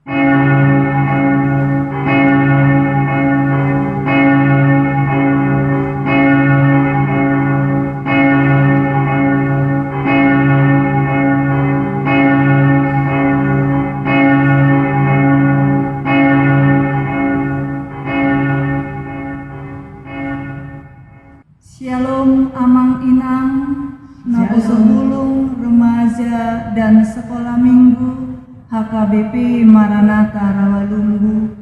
Shalom amang inang, nabu sebulung remaja dan sekolah minggu HKBP Maranatha Rawalumbu.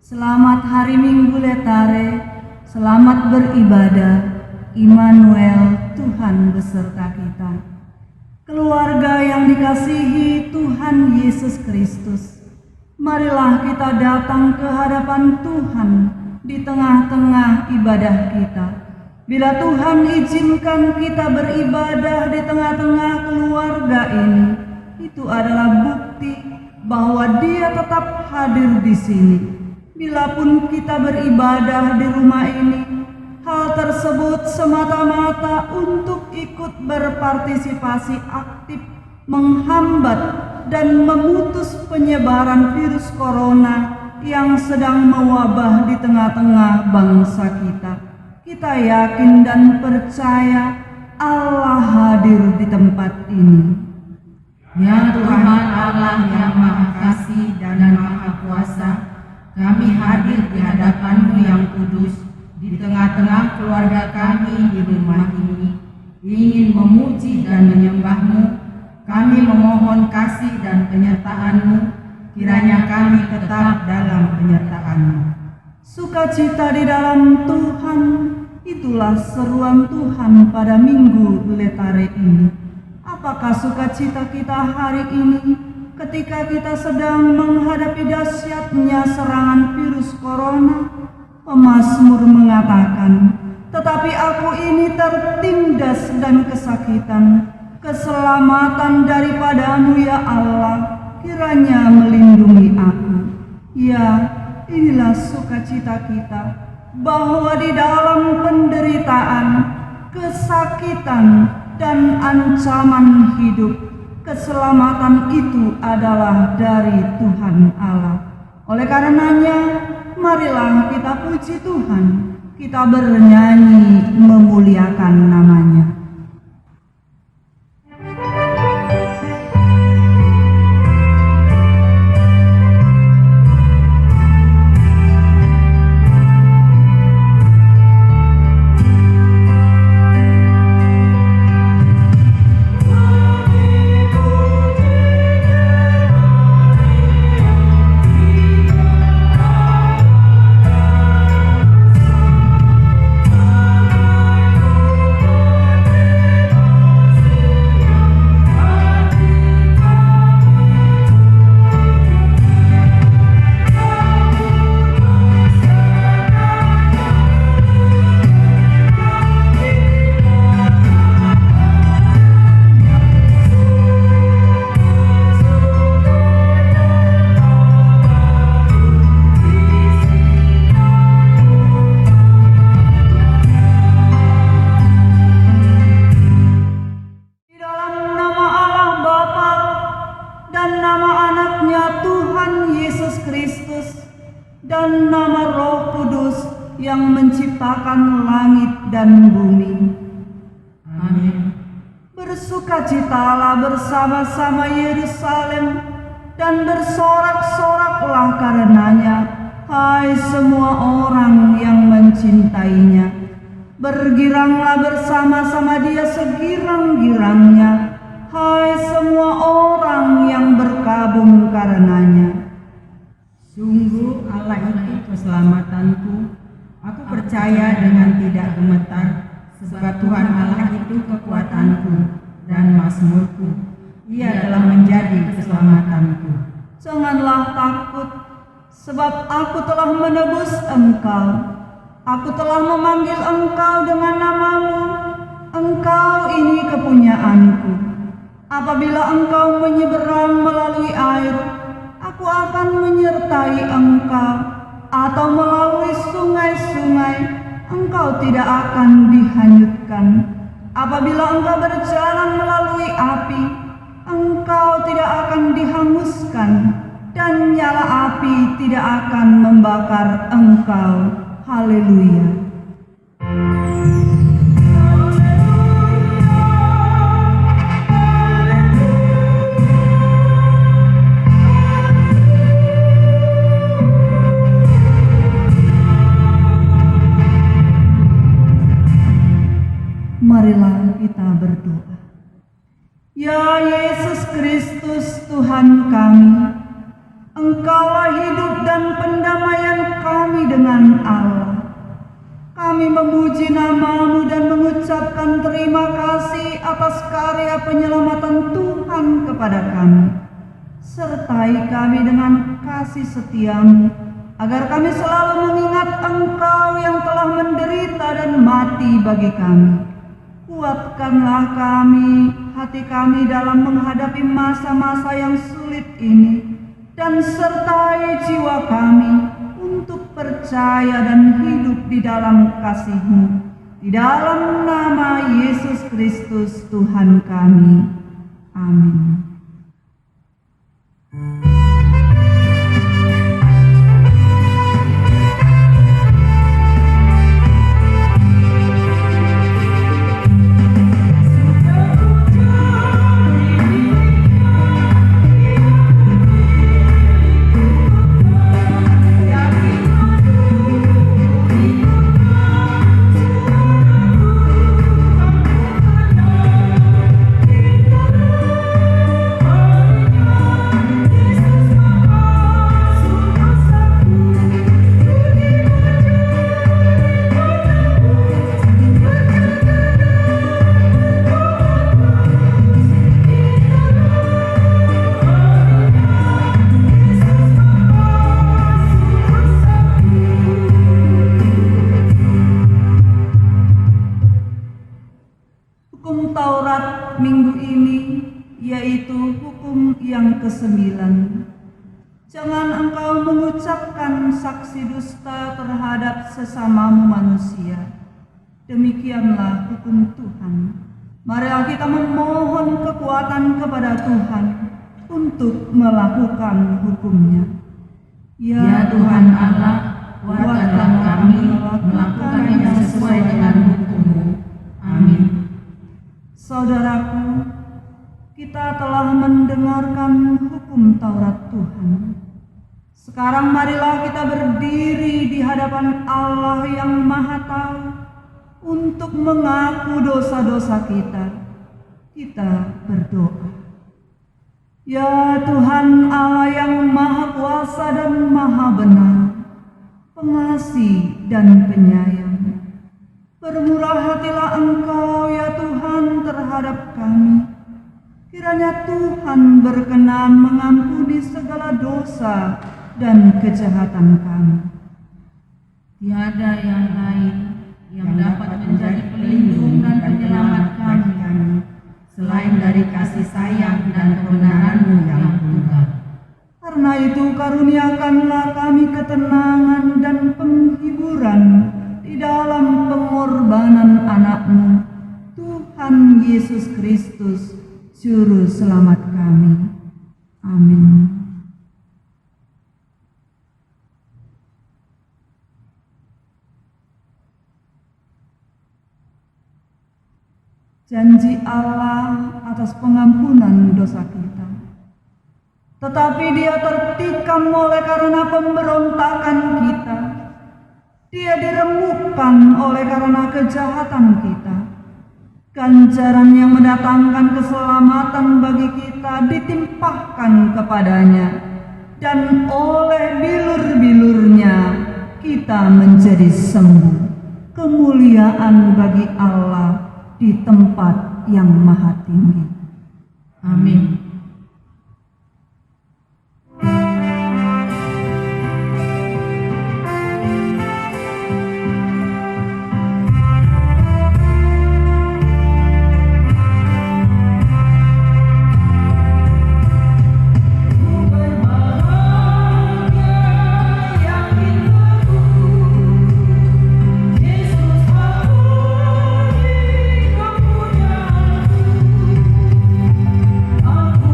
Selamat hari Minggu Letare, selamat beribadah. Immanuel, Tuhan beserta kita. Keluarga yang dikasihi Tuhan Yesus Kristus, marilah kita datang ke hadapan Tuhan di tengah-tengah ibadah kita. Bila Tuhan izinkan kita beribadah di tengah-tengah keluarga ini, itu adalah bukti bahwa Dia tetap hadir di sini. Bilapun kita beribadah di rumah ini, hal tersebut semata-mata untuk ikut berpartisipasi aktif menghambat dan memutus penyebaran virus corona yang sedang mewabah di tengah-tengah bangsa kita. Kita yakin dan percaya Allah hadir di tempat ini. Ya Tuhan Allah yang Maha Kasih dan Maha Kuasa, kami hadir di hadapan-Mu yang kudus, di tengah-tengah keluarga kami di rumah ini, ingin memuji dan menyembah-Mu. Kami memohon kasih dan penyertaan-Mu, kiranya kami tetap dalam penyertaan-Mu. Sukacita di dalam Tuhan, itulah seruan Tuhan pada Minggu Letare ini. Apakah sukacita kita hari ini ketika kita sedang menghadapi dahsyatnya serangan virus corona? Pemazmur mengatakan, tetapi aku ini tertindas dan kesakitan. Keselamatan daripada-Mu ya Allah, kiranya melindungi aku. Ya, inilah sukacita kita, bahwa di dalam penderitaan, kesakitan, dan ancaman hidup, keselamatan itu adalah dari Tuhan Allah. Oleh karenanya, marilah kita puji Tuhan, kita bernyanyi memuliakan nama-Nya. Dan nama Roh Kudus yang menciptakan langit dan bumi. Amin. Bersukacitalah bersama-sama Yerusalem dan bersorak-soraklah karenanya, hai semua orang yang mencintainya. Bergiranglah bersama-sama Dia segirang-girangnya, hai semua orang yang berkabung karenanya. Sungguh Allah itu keselamatanku, aku percaya dengan tidak gemetar, sebab Tuhan Allah itu kekuatanku dan mazmurku. Ia telah menjadi keselamatanku. Janganlah takut, sebab aku telah menebus engkau. Aku telah memanggil engkau dengan namamu. Engkau ini kepunyaanku. Apabila engkau menyeberang melalui air, aku akan menyertai engkau, atau melalui sungai-sungai, engkau tidak akan dihanyutkan. Apabila engkau berjalan melalui api, engkau tidak akan dihanguskan, dan nyala api tidak akan membakar engkau. Haleluya. Marilah kita berdoa. Ya Yesus Kristus Tuhan kami, Engkaulah hidup dan pendamaian kami dengan Allah. Kami memuji nama-Mu dan mengucapkan terima kasih atas karya penyelamatan Tuhan kepada kami. Sertai kami dengan kasih setia-Mu, agar kami selalu mengingat Engkau yang telah menderita dan mati bagi kami. Kuatkanlah kami, hati kami dalam menghadapi masa-masa yang sulit ini, dan sertai jiwa kami untuk percaya dan hidup di dalam kasih-Mu. Di dalam nama Yesus Kristus Tuhan kami. Amin. Hukum Taurat minggu ini yaitu hukum yang ke-9. Jangan engkau mengucapkan saksi dusta terhadap sesamamu manusia. Demikianlah hukum Tuhan. Marilah kita memohon kekuatan kepada Tuhan untuk melakukan hukum-Nya. Ya Tuhan Allah, kuatkan kami melakukan yang sesuai dengan hukum-Mu. Amin. Saudaraku, kita telah mendengarkan hukum Taurat Tuhan. Sekarang marilah kita berdiri di hadapan Allah yang Maha Tahu untuk mengaku dosa-dosa kita. Kita berdoa. Ya Tuhan Allah yang Maha Kuasa dan Maha Benar, pengasih dan penyayang, bermurah hatilah Engkau ya Tuhan terhadap kami. Kiranya Tuhan berkenan mengampuni segala dosa dan kejahatan kami. Tiada yang lain yang dapat menjadi pelindung dan penyelamat kami selain dari kasih sayang dan kebenaran-Mu yang tunggal. Karena itu karuniakanlah kami ketenangan dan penghiburan di dalam pengorbanan anak-Mu, Tuhan Yesus Kristus, Juru Selamat kami. Amin. Janji Allah atas pengampunan dosa kita. Tetapi Dia tertikam oleh karena pemberontakan kita. Dia diremukkan oleh karena kejahatan kita. Ganjaran yang mendatangkan keselamatan bagi kita ditimpahkan kepadanya, dan oleh bilur-bilurnya kita menjadi sembuh. Kemuliaan bagi Allah di tempat yang maha tinggi. Amin. Aku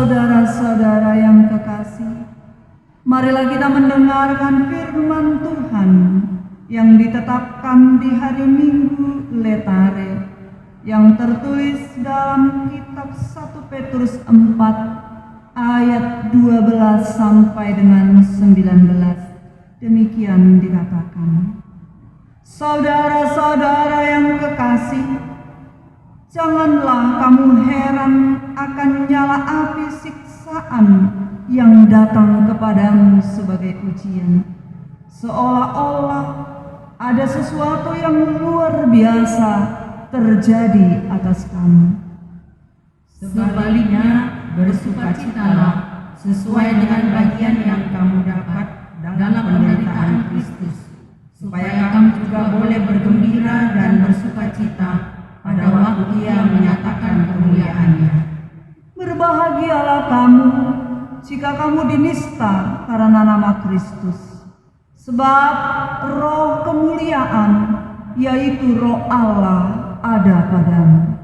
Saudara-saudara yang kekasih, marilah kita mendengarkan firman Tuhan yang ditetapkan di hari Minggu Letare yang tertulis dalam kitab 1 Petrus 4 ayat 12 sampai dengan 19. Demikian dikatakan. Saudara-saudara yang kekasih, janganlah kamu heran akan nyala api siksaan yang datang kepadamu sebagai ujian, seolah-olah ada sesuatu yang luar biasa terjadi atas kamu. Sebaliknya, bersukacitalah sesuai dengan bagian yang kamu dapat dalam penderitaan Kristus, supaya kamu juga boleh bergembira dan bersukacita pada waktu Ia menyatakan kemuliaannya. Berbahagialah kamu jika kamu dinista karena nama Kristus, sebab roh kemuliaan, yaitu roh Allah, ada padamu.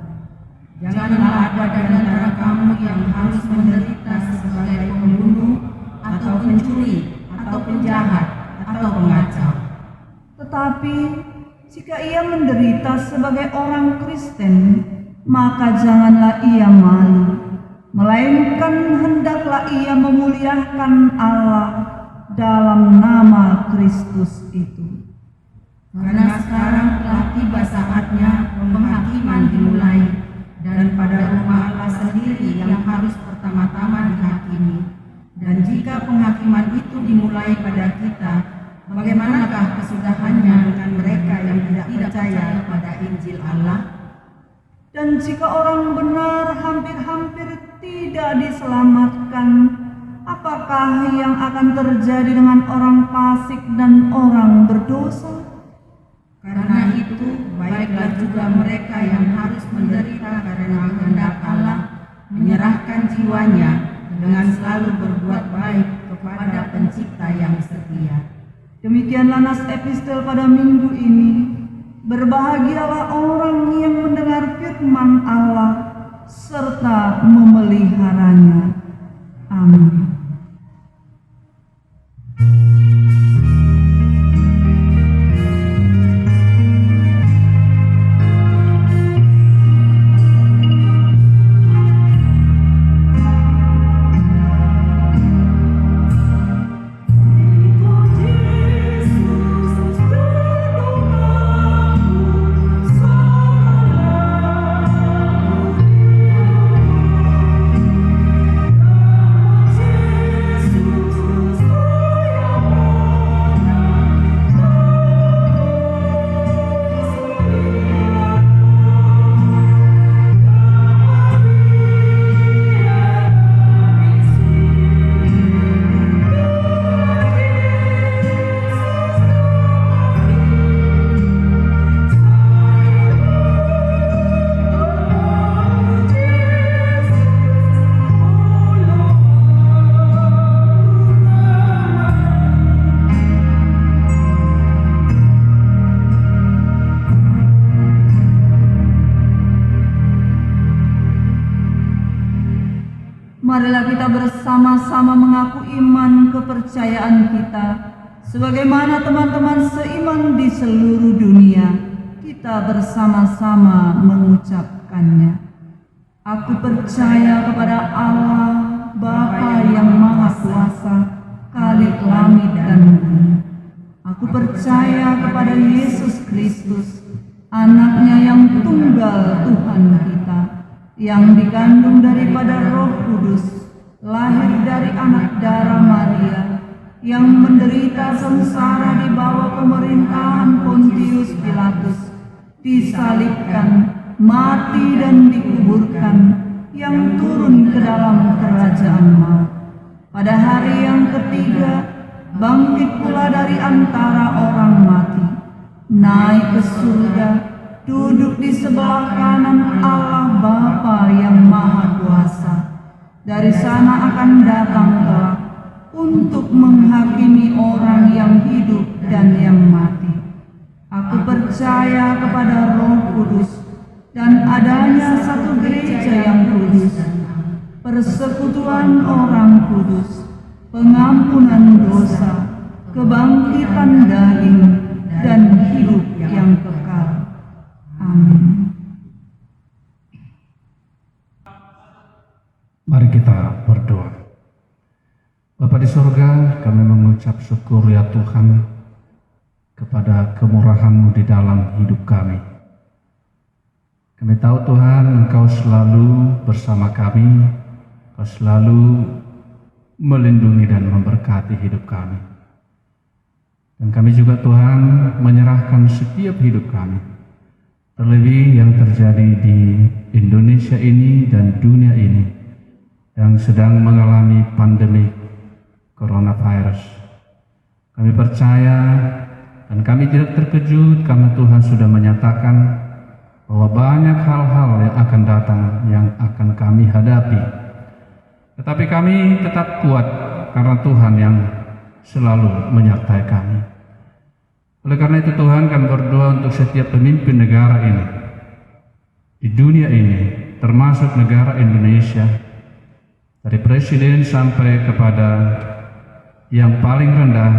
Janganlah ada di antara kamu yang harus menderita sebagai pembunuh, atau pencuri, atau penjahat, atau pengacau. Tetapi jika ia menderita sebagai orang Kristen, maka janganlah ia malu, melainkan hendaklah ia memuliakan Allah dalam nama Kristus itu. Karena sekarang telah tiba saatnya penghakiman dimulai, dan pada rumah Allah sendiri yang harus pertama-tama dihakimi. Dan jika penghakiman itu dimulai pada kita, bagaimanakah kesudahannya dengan mereka yang tidak percaya pada Injil Allah? Dan jika orang benar hampir-hampir tidak diselamatkan, apakah yang akan terjadi dengan orang fasik dan orang berdosa? Karena itu, baiklah juga mereka yang harus menderita karena kehendak Allah menyerahkan jiwanya dengan selalu berbuat baik kepada Pencipta yang setia. Demikianlah nas epistel pada minggu ini. Berbahagialah orang yang mendengar firman Allah serta memeliharanya. Amin. Marilah kita bersama-sama mengaku iman kepercayaan kita, sebagaimana teman-teman seiman di seluruh dunia, kita bersama-sama mengucapkannya. Aku percaya kepada Allah, Bapa yang Maha Kuasa, Khalik langit dan bumi. Aku percaya kepada Yesus Kristus, Anaknya yang tunggal Tuhan kita, yang dikandung daripada Roh Kudus, lahir dari anak darah Maria, yang menderita sengsara di bawah pemerintahan Pontius Pilatus, disalibkan, mati dan dikuburkan, yang turun ke dalam kerajaan maut. Pada hari yang ketiga, bangkit pula dari antara orang mati, naik ke surga, duduk di sebelah kanan Allah Bapa yang Maha Kuasa. Dari sana akan datang kelak untuk menghakimi orang yang hidup dan yang mati. Aku percaya kepada Roh Kudus dan adanya satu gereja yang kudus, persekutuan orang kudus, pengampunan dosa, kebangkitan daging, dan hidup yang kekal. Amin. Mari kita berdoa. Bapa di surga, kami mengucap syukur ya Tuhan kepada kemurahan-Mu di dalam hidup kami. Kami tahu Tuhan, Engkau selalu bersama kami, Engkau selalu melindungi dan memberkati hidup kami. Dan kami juga Tuhan menyerahkan setiap hidup kami, terlebih yang terjadi di Indonesia ini dan dunia ini yang sedang mengalami pandemi coronavirus. Kami percaya dan kami tidak terkejut karena Tuhan sudah menyatakan bahwa banyak hal-hal yang akan datang yang akan kami hadapi. Tetapi kami tetap kuat karena Tuhan yang selalu menyertai kami. Oleh karena itu Tuhan, kami berdoa untuk setiap pemimpin negara ini, di dunia ini, termasuk negara Indonesia, dari presiden sampai kepada yang paling rendah.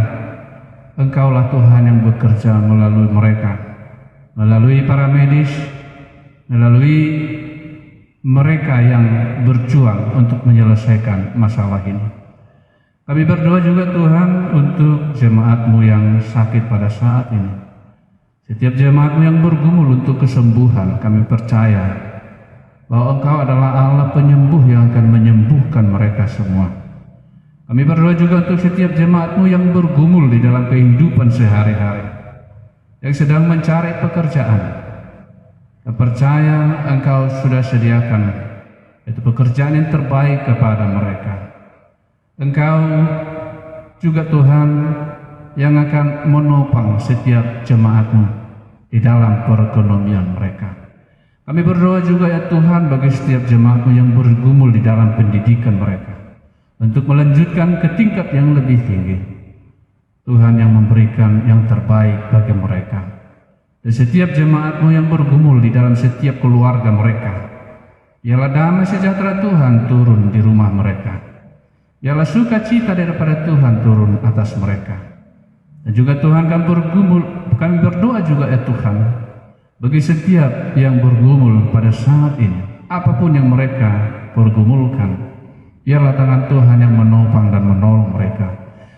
Engkaulah Tuhan yang bekerja melalui mereka, melalui para medis, melalui mereka yang berjuang untuk menyelesaikan masalah ini. Kami berdoa juga Tuhan untuk jemaat-Mu yang sakit pada saat ini. Setiap jemaat-Mu yang bergumul untuk kesembuhan, kami percaya bahwa Engkau adalah Allah penyembuh yang akan menyembuhkan mereka semua. Kami berdoa juga untuk setiap jemaat-Mu yang bergumul di dalam kehidupan sehari-hari, yang sedang mencari pekerjaan. Kami percaya Engkau sudah sediakan itu pekerjaan yang terbaik kepada mereka. Engkau juga Tuhan yang akan menopang setiap jemaat-Mu di dalam perekonomian mereka. Kami berdoa juga ya Tuhan bagi setiap jemaat-Mu yang bergumul di dalam pendidikan mereka, untuk melanjutkan ke tingkat yang lebih tinggi. Tuhan yang memberikan yang terbaik bagi mereka. Dan setiap jemaat-Mu yang bergumul di dalam setiap keluarga mereka, biarlah damai sejahtera Tuhan turun di rumah mereka. Biarlah sukacita daripada Tuhan turun atas mereka. Dan juga Tuhan kami berdoa juga ya Tuhan, bagi setiap yang bergumul pada saat ini, apapun yang mereka pergumulkan, biarlah tangan Tuhan yang menopang dan menolong mereka.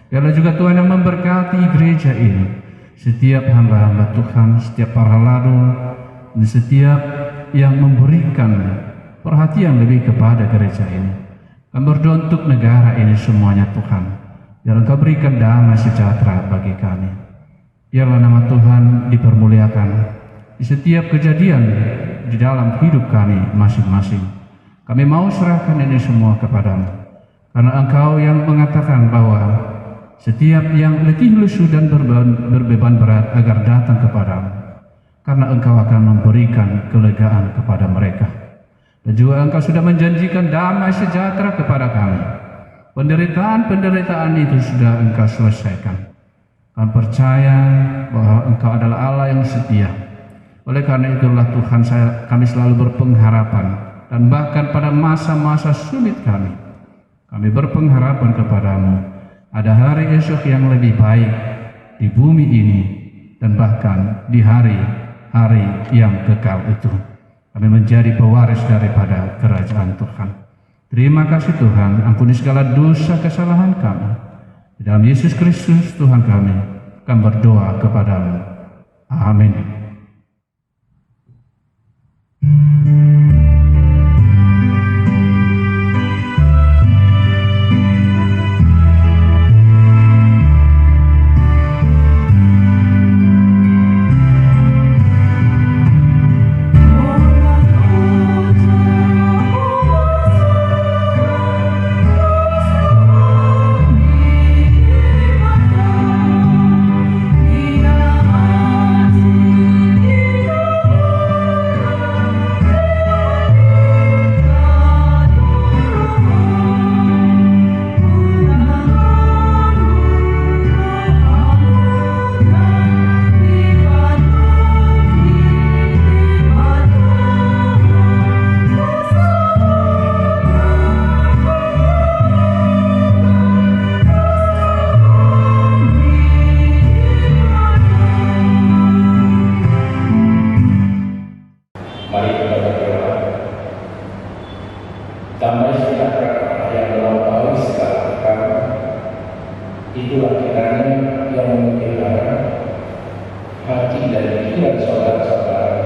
Biarlah juga Tuhan yang memberkati gereja ini, setiap hamba-hamba Tuhan, setiap para ladul, dan setiap yang memberikan perhatian lebih kepada gereja ini. Kami berdoa untuk negara ini semuanya Tuhan, biar Engkau berikan damai sejahtera bagi kami. Biarlah nama Tuhan dipermuliakan di setiap kejadian di dalam hidup kami masing-masing. Kami mau serahkan ini semua kepadamu, karena Engkau yang mengatakan bahwa setiap yang letih lesu dan berbeban berat agar datang kepadamu, karena Engkau akan memberikan kelegaan kepada mereka. Dan juga Engkau sudah menjanjikan damai sejahtera kepada kami. Penderitaan itu sudah Engkau selesaikan. Kami percaya bahwa Engkau adalah Allah yang setia. Oleh karena itulah Tuhan, kami selalu berpengharapan. Dan bahkan pada masa-masa sulit kami berpengharapan kepadamu. Ada hari esok yang lebih baik di bumi ini, dan bahkan di hari-hari yang kekal itu. Kami menjadi pewaris daripada kerajaan Tuhan. Terima kasih Tuhan, ampuni segala dosa kesalahan kami. Di dalam Yesus Kristus Tuhan kami berdoa kepadamu. Amin. Itulah kiranya yang memelihara hati dan pikiran saudara-saudara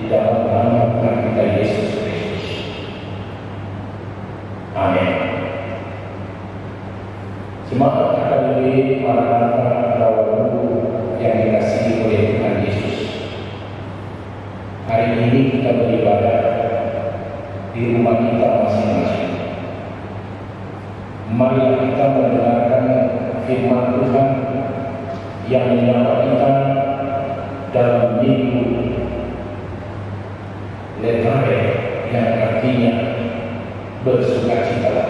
di dalam nama Tuhan kita Yesus Kristus. Amin. Jemaat Akademi Maranatha Rawabuntu yang dikasihi oleh Tuhan Yesus, hari ini kita beribadah di rumah kita masing-masing. Mari kita mendengarkan firman Tuhan yang menyapa kita dalam minggu Letare yang artinya bersukacita.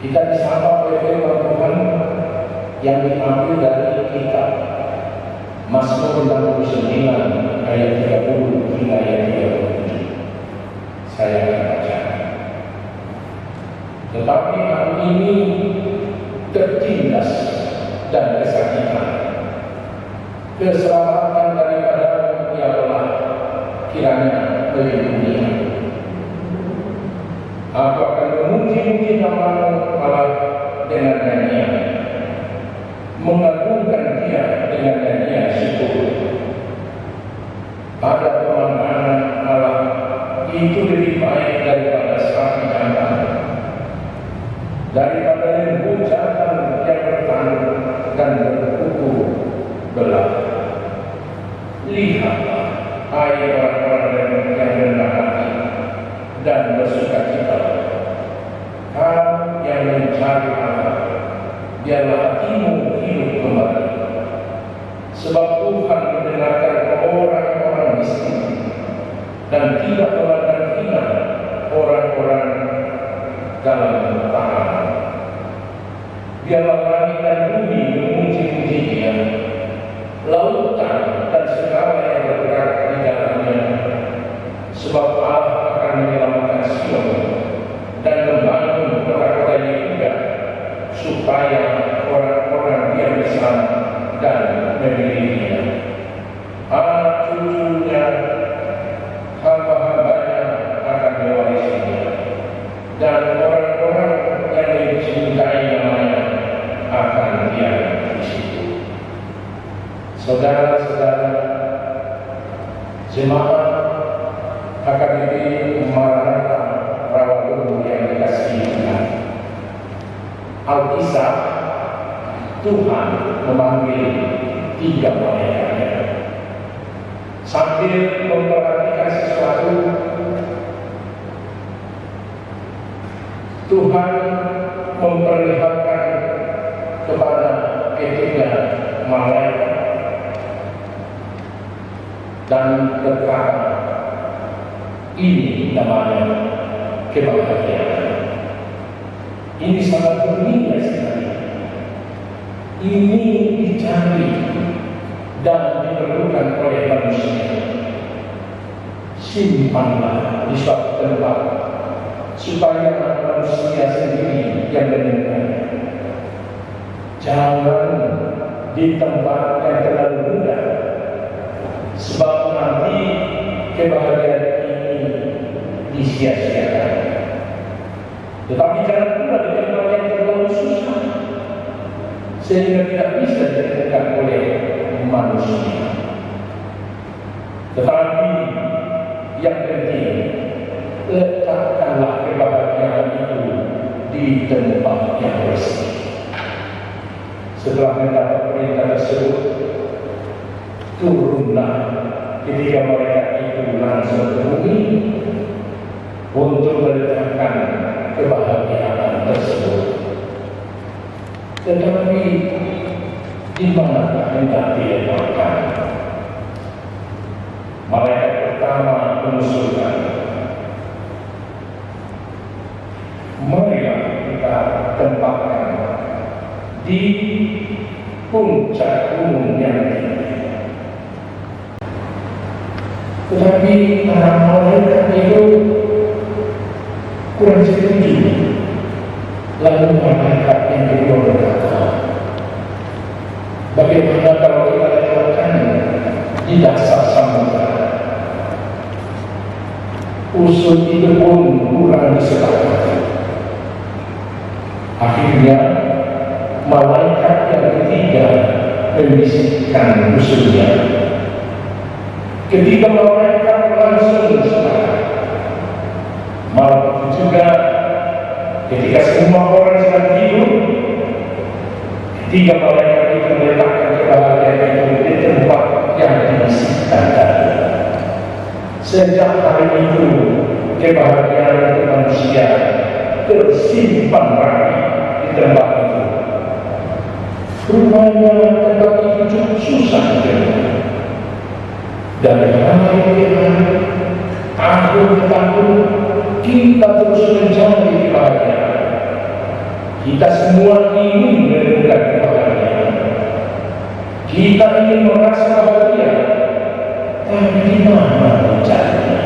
Kita disapa oleh firman Tuhan yang diambil dari kitab Mazmur 69 ayat 30 hingga ayat 37. Saya akan baca. Tetapi aku ini tertindas dan kesakitan. Keselamatan daripada ya Allah kiranya melindungi. Aku akan memuji-muji nama Allah dengan nyanyian, mengagungkan Dia dengan nyanyian syukur. Pada pemandangan Allah itu lebih baik daripada sapi jantan, daripada lembu jantan yang bertanduk dan berkuku belah. Lihatlah, hai orang-orang yang rendah hati dan bersukacita, kamu yang mencari Allah, biarlah hatimu hidup kembali. Sebab Tuhan mendengarkan orang-orang miskin dan tidak memandang hina orang-orang dalam tahanan. Biarlah langit dan bumi memuji-muji Dia, lautan dan segala yang bergerak di dalamnya. Sebab Allah akan menyelamatkan Sion dan membangun kota-kota Yehuda, supaya orang-orang Dia bisa dan memilikinya. Anak cucunya, hamba-hambanya akan mewarisinya, dan orang-orang yang mencintai namanya akan diam di situ. Saudara-saudara, jemaat Akademi Maranatha Rawabuntu yang dikasihi Tuhan, Alkisah Tuhan memanggil 3 malaikatnya. Sambil memperhatikan sesuatu, Tuhan memperlihatkan kepada ketiga malaikat dan berkata, ini namanya kebahagiaan. Ini sangat bernilai sekali. Ini dicari dan diperlukan oleh manusia. Simpanlah di suatu tempat supaya manusia sendiri yang menemukannya. Jangan di tempat yang terlalu mudah, sebab nanti kebahagiaan ini disia-siakan. Tetapi jangan pula di tempat yang terlalu susah, sehingga tidak bisa ditemukan oleh manusia. Tetapi yang penting, letakkanlah kebahagiaan itu di tempat yang bersih. Setelah mendapat perintah tersebut, turunlah ketika mereka itu langsung ke bumi untuk meletakkan kebahagiaan tersebut. Tetapi di manakah hendak diletakkan? Malaikat pertama mengusulkan, marilah kita tempatkan di puncak gunung yang tinggi. Tetapi para malaikat itu kurang setuju. Lalu malaikat yang kedua berkata, bagaimana kalau kita letakkan di dasar samudra? Usul itu pun kurang disepakati. Akhirnya malaikat yang ketiga membisikkan musuhnya. Ketiga malaikat langsung sepakat. Malam itu juga ketika semua orang sedang tidur, ketiga malaikat itu meletakkan kebahagiaan itu di tempat yang dibisikkan tadi. Sejak hari itu kebahagiaan manusia tersimpan rapi di tempat itu. Rupanya tempat itu cukup susah juga. Dari hari ke hari, tahun ke tahun, kita terus mencari kebahagiaan. Kita semua ingin menemukan kebahagiaan. Kita ingin merasa bahagia, tapi di mana mencarinya?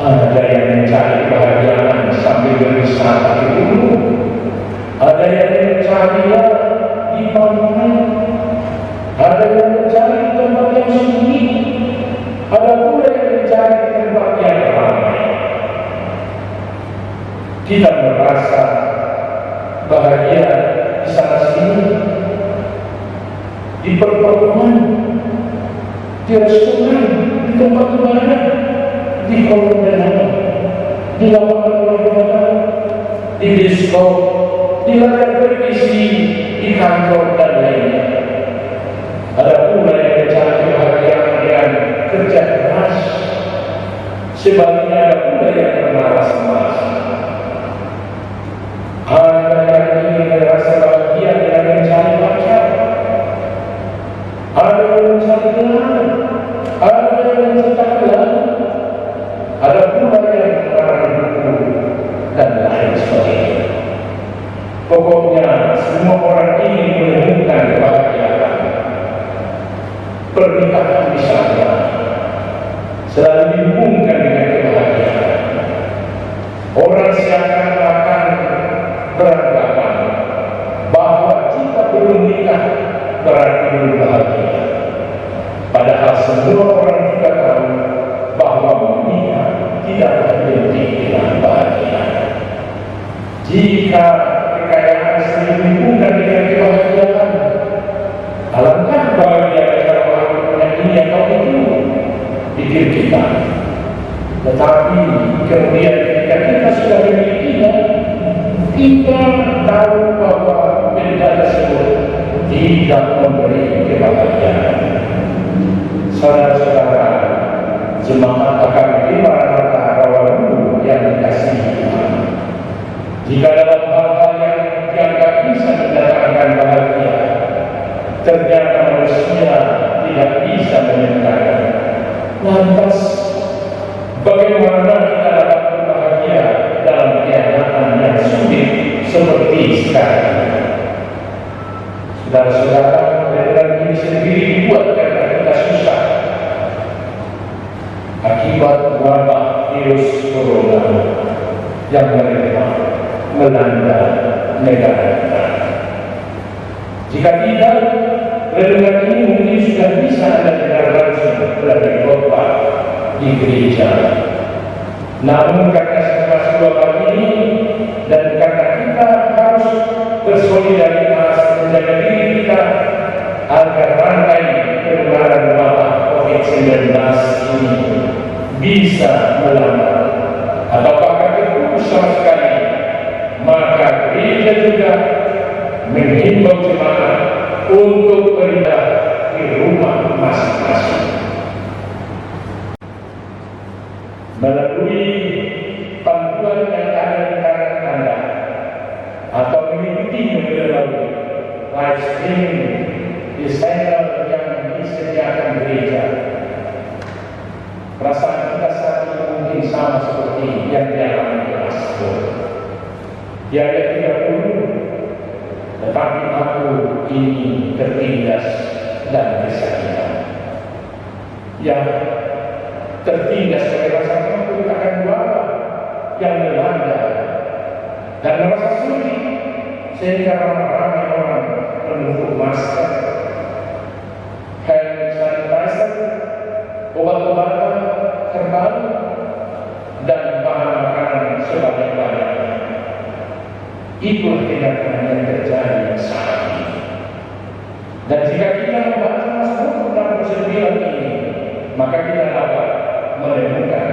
Ada yang mencari kebahagiaan sambil berwisata ke gunung, ada yang mencarinya di pantai, ada yang mencari tempat yang sunyi, ada pula yang mencari tempat yang ramai. Kita merasa bahagia di sana sini, di pertemuan, di restoran, di tempat ibadah, di kolam renang, di lapangan olahraga, di disko, di ladang televisi, di kantor dan lainnya. Ada pula yang mencari kebahagiaan dengan kerja keras. Sebaliknya ada pula yang bermalas-malas. Ada yang ingin merasa bahagia dengan mencari pacar, ada yang mencari gelar, ada yang mencetak gelar, ada pula yang mengarang buku dan lain sebagainya. Pokoknya semua orang ingin menemukan kebahagiaan. Pernikahan misalnya selalu dihubungkan dengan kebahagiaan. Orang seakan-akan beranggapan bahwa jika belum nikah berarti belum bahagia. Padahal semua orang juga tahu bahwa menikah tidak berhenti dengan bahagia. Jika kekayaan sering dihubungkan dengan kebahagiaan, alangkah bahagia kalau aku punya ini atau itu, pikir kita. Tetapi kemudian ketika kita sudah memilikinya, kita tahu bahwa benda tersebut tidak memberi kebahagiaan. Saudara-saudara, jemaat AKBP Maranatha Rawamangun yang dikasihi Tuhan, jika dalam hal-hal yang dianggap bisa mendatangkan bahagia, ternyata manusia tidak bisa menyukai, lantas bagaimana kita dapat berbahagia dalam keadaan yang sulit seperti sekarang? Saudara-saudara, keadaan ini sendiri dibuat karena kita susah akibat wabah virus corona yang melanda negara kita. Jika tidak, renungan ini mungkin sudah bisa Anda dengar langsung melalui khotbah di gereja. Namun karena situasi wabah ini dan karena kita harus bersolidaritas menjaga diri kita agar rantai penularan wabah COVID-19 ini bisa melambat atau bahkan terputus sama sekali, maka gereja juga menghimbau jemaat untuk beribadah di rumah masing-masing. Melalui panduan yang ada di tangan Anda atau mengikuti melalui live streaming di channel yang disediakan gereja, perasaan kita saat ini mungkin sama seperti yang dialami Mazmur. Di ayat 30, tetapi aku ini tertindas dan kesakitan. Ya, tertindas oleh rasa takut akan wabah yang melanda dan merasa sulit sehingga ramai orang menutup masker, hand sanitizer, obat-obatan terbaru dan bahan makanan sebanyak-banyaknya. Itulah kenyataan yang terjadi yang saat ini. Dan jika kita membaca Mazmur 69 ini, maka kita dapat menemukan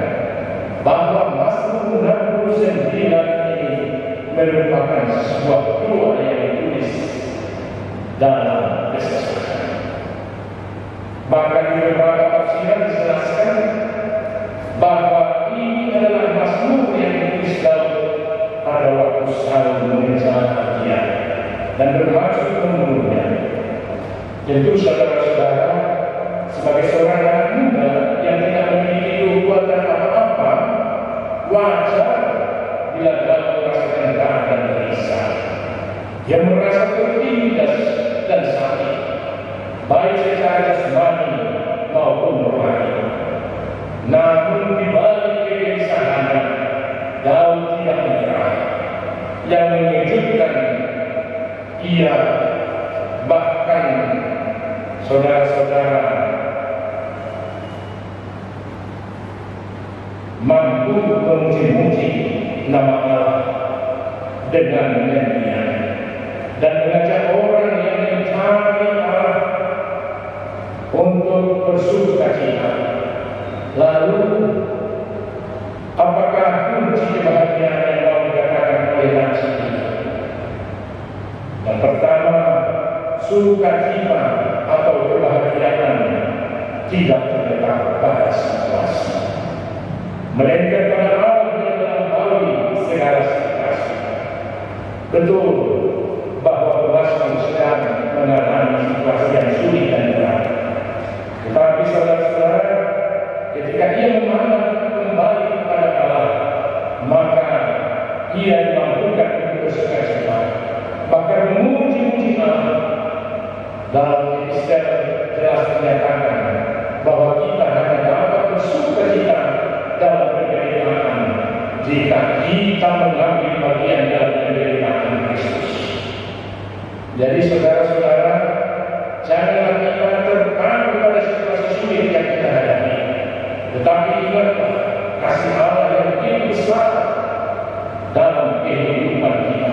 bahwa Mazmur 69 ini merupakan sebuah doa yang ditulis dalam kesesakan. Bahkan di beberapa tafsiran dijelaskan bahwa ini adalah Mazmur yang ditulis Daud pada waktu Saul mengejar dia dan bermaksud membunuhnya. Tentu saudara-saudara, sebagai seorang anak muda yang tidak memiliki kekuatan apa-apa, wajar bila Daud merasakan darah dan gelisah. Dia merasa tertindas dan sakit, baik secara jasmani maupun rohani. Namun di balik kegelisahannya, Daud tidak menyerah. Yang mengejutkan, ia bahkan saudara-saudara mampu memuji-muji nama Allah dengan nyanyian dan mengajak orang yang mencari Allah untuk bersukacita. Lalu, apakah kunci kebahagiaan yang mau dikatakan oleh nasi ini? Yang pertama, sukacita atau kebahagiaan tidak terletak pada situasi, melainkan pada Allah yang mengetahui segala situasi. Betul bahwa Mazmur sedang mengalami situasi yang sulit dan berat, tetapi saudara-saudara, ketika ia memandang kembali kepada Allah, maka ia dimampukan untuk bersukacita, bahkan memuji-muji Allah. Dalam Epistel jelas dinyatakan bahwa kita hanya dapat bersukacita dalam penderitaan jika kita mengambil bagian dalam penderitaan Kristus. Jadi saudara-saudara, janganlah kita terpengaruh pada situasi sulit yang kita hadapi, tetapi ingatlah kasih Allah yang begitu besar dalam kehidupan kita.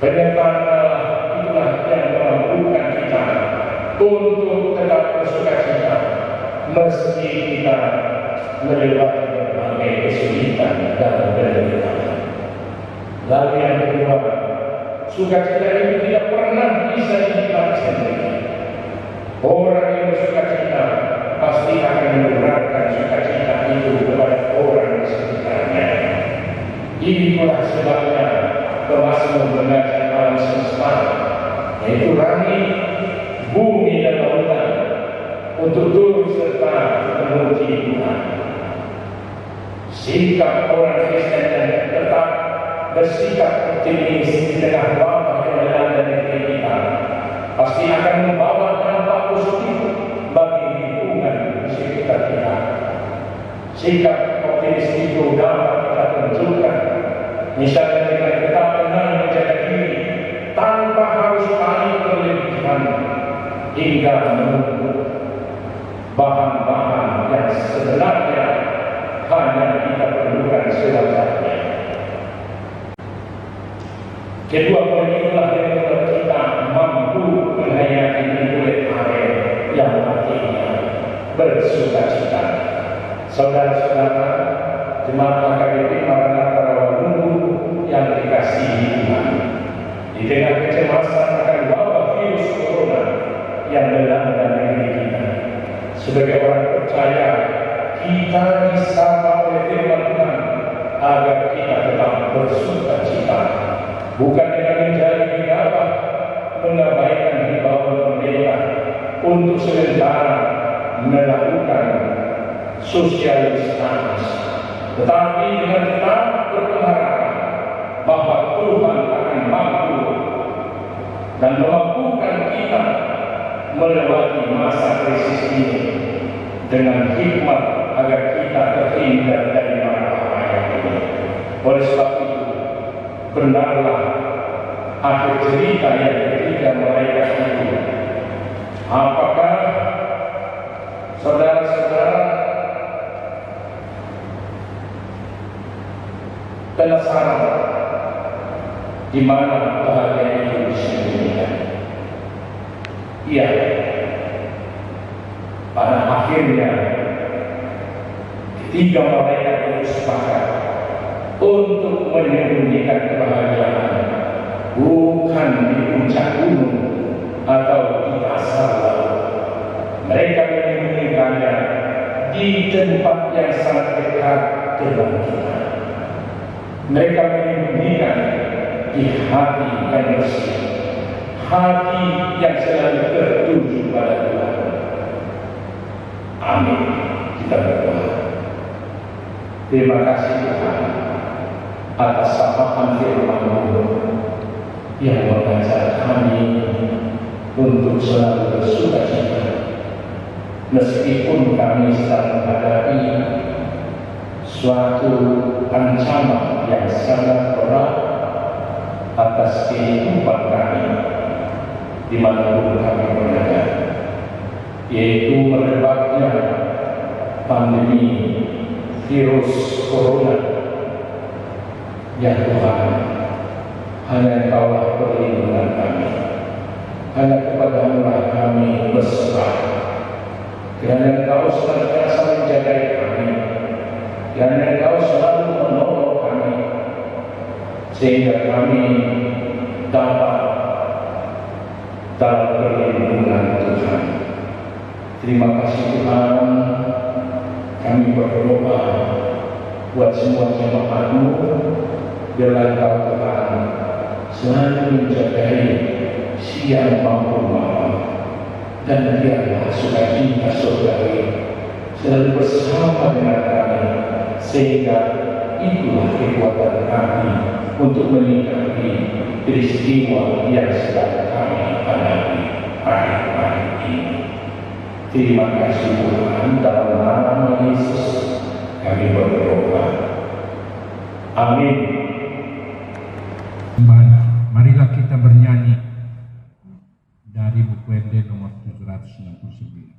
Penyertaan Allah itulah yang memampukan kita untuk tetap bersukacita meski kita melewati berbagai kesulitan dan penderitaan. Lalu yang kedua, sukacita itu tidak pernah bisa dinikmati sendiri. Orang yang bersukacita pasti akan menularkan sukacita itu kepada orang di sekitarnya. Inilah sebabnya Mazmur mengajak alam semesta, yaitu langit, bumi dan lautan, untuk turut serta memuji Tuhan. Sikap orang Kristen yang tetap bersikap optimis di tengah wabah yang melanda negeri kita pasti akan membawa dampak positif bagi lingkungan di sekitar kita. Sikap optimis itu dapat kita tunjukkan, misalnya dengan tetap tenang menjaga diri tanpa harus panik berlebihan hingga menuntut bahan-bahan yang sebenarnya hanya kita perlukan sewajarnya. Kedua poin inilah yang membuat kita mampu menghayati nilai aren yang artinya bersukacita. Saudara-saudara, jemaat AKBP Maranatha Rawalumbu yang dikasihi Tuhan, di tengah kecemasan akan wabah virus corona yang melanda negeri kita, sebagai orang percaya kita disapa oleh firman Tuhan agar kita tetap bersukacita, bukan dengan menjadi gegabah mengabaikan himbauan pemerintah untuk sementara melakukan social distance, tetapi dengan tetap berpengharapan bahwa Tuhan akan mampu dan memampukan kita melewati masa krisis ini dengan hikmat agar kita terhindar dari mara bahaya ini. Oleh sebab itu, benarlah akhir cerita yang ketiga malaikat itu. Apakah saudara-saudara penasaran di mana bahagia itu? Ya, pada akhirnya ketiga malaikat itu sepakat untuk menyembunyikan kebahagiaan bukan di puncak gunung atau di dasar laut. Mereka menyembunyikannya di tempat yang sangat dekat dengan kita. Mereka menyembunyikan di hati yang bersih, hati yang selalu tertuju pada Tuhan. Amin. Kita berdoa. Terima kasih Tuhan atas sapaan firman-Mu yang mengajar kami untuk selalu bersukacita meskipun kami sedang menghadapi suatu ancaman yang sangat berat atas kehidupan kami dimanapun kami berada, yaitu merebaknya pandemi virus corona. Ya Tuhan, hanya Engkaulah perlindungan kami, hanya kepada-Mu kami berserah. Kiranya Engkau senantiasa menjaga kami, kiranya Engkau selalu menolong kami, sehingga kami dapat dalam perlindungan Tuhan. Terima kasih Tuhan. Kami berdoa buat semua jemaat-Mu, biarlah Engkau Tuhan selalu menjagai siang maupun malam, dan biarlah sukacita surgawi selalu bersama dengan kami, sehingga itulah kekuatan kami untuk menyikapi peristiwa yang sedang kami hadapi hari-hari ini. Terima kasih Tuhan, dalam nama Yesus kami berdoa. Amin. Marilah kita bernyanyi dari buku MD nomor 769.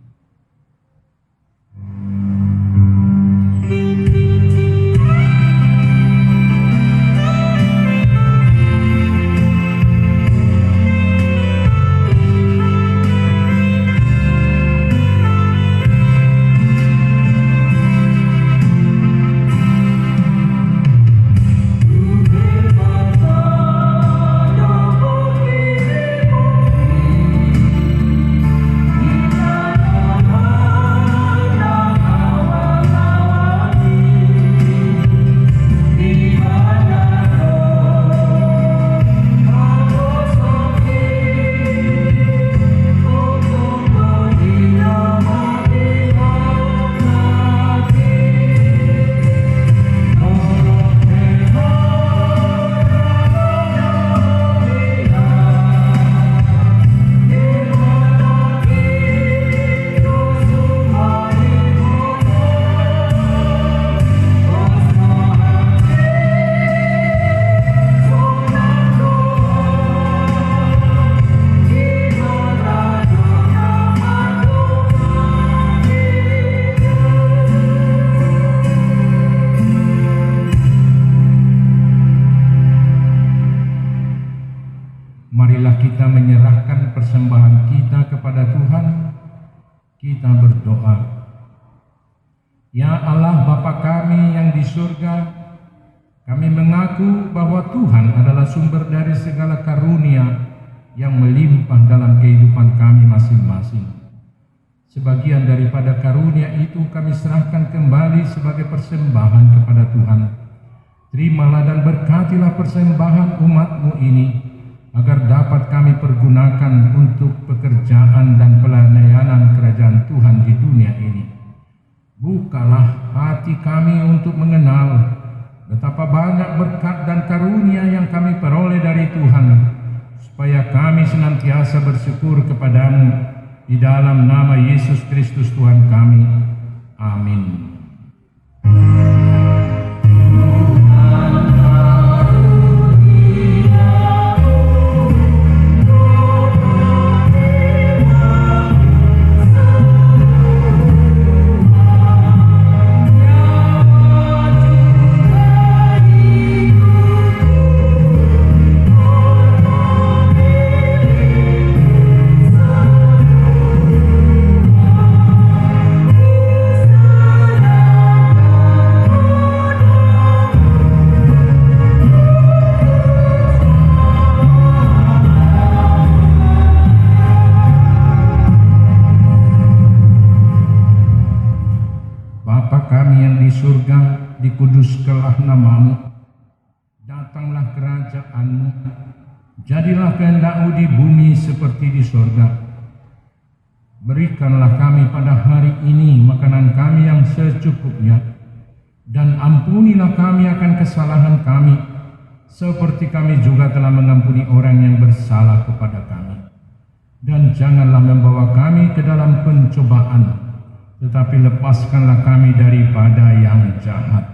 Marilah kita menyerahkan persembahan kita kepada Tuhan. Kita berdoa. Ya Allah Bapa kami yang di surga, kami mengaku bahwa Tuhan adalah sumber dari segala karunia yang melimpah dalam kehidupan kami masing-masing. Sebagian daripada karunia itu kami serahkan kembali sebagai persembahan kepada Tuhan. Terimalah dan berkatilah persembahan umat-Mu ini, agar dapat kami pergunakan untuk pekerjaan dan pelayanan kerajaan Tuhan di dunia ini. Bukalah hati kami untuk mengenal betapa banyak berkat dan karunia yang kami peroleh dari Tuhan, supaya kami senantiasa bersyukur kepadamu di dalam nama Yesus Kristus Tuhan kami. Amin. kuduslah namamu, datanglah kerajaanmu, jadilah kehendak-mu di bumi seperti di sorga. Berikanlah kami pada hari ini makanan kami yang secukupnya, dan ampunilah kami akan kesalahan kami, seperti kami juga telah mengampuni orang yang bersalah kepada kami. Dan janganlah membawa kami ke dalam pencobaan, tetapi lepaskanlah kami daripada yang jahat.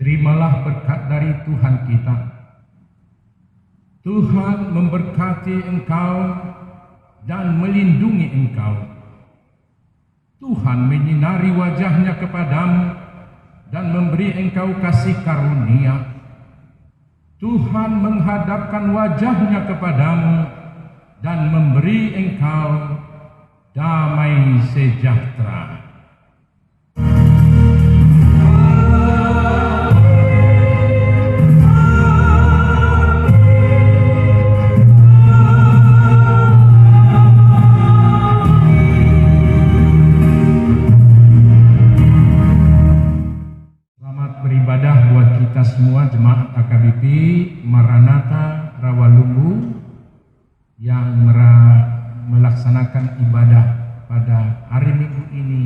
Terimalah berkat dari Tuhan kita. Tuhan memberkati engkau dan melindungi engkau. Tuhan menyinari wajahnya kepadamu dan memberi engkau kasih karunia. Tuhan menghadapkan wajahnya kepadamu dan memberi engkau damai sejahtera. Beribadah buat kita semua jemaat AKBP Maranatha Rawalumbu yang melaksanakan ibadah pada hari Minggu ini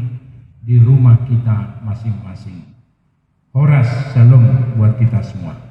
di rumah kita masing-masing. Horas Shalom buat kita semua.